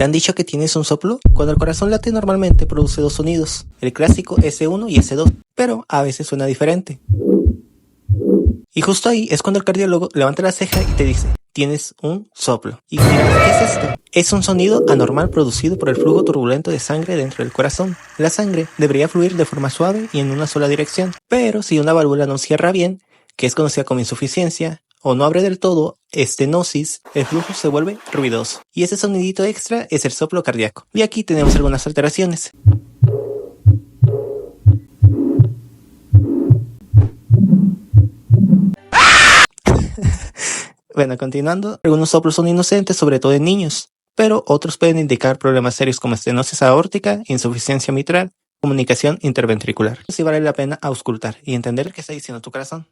¿Te han dicho que tienes un soplo? Cuando el corazón late normalmente produce dos sonidos, el clásico S1 y S2, pero a veces suena diferente. Y justo ahí es cuando el cardiólogo levanta la ceja y te dice, tienes un soplo. ¿Y qué es esto? Es un sonido anormal producido por el flujo turbulento de sangre dentro del corazón. La sangre debería fluir de forma suave y en una sola dirección, pero si una válvula no cierra bien, que es conocida como insuficiencia, o no abre del todo, estenosis, el flujo se vuelve ruidoso. Y ese sonidito extra es el soplo cardíaco. Y aquí tenemos algunas alteraciones. Bueno, continuando, algunos soplos son inocentes, sobre todo en niños, pero otros pueden indicar problemas serios como estenosis aórtica, insuficiencia mitral, comunicación interventricular. Sí vale la pena auscultar y entender qué está diciendo tu corazón.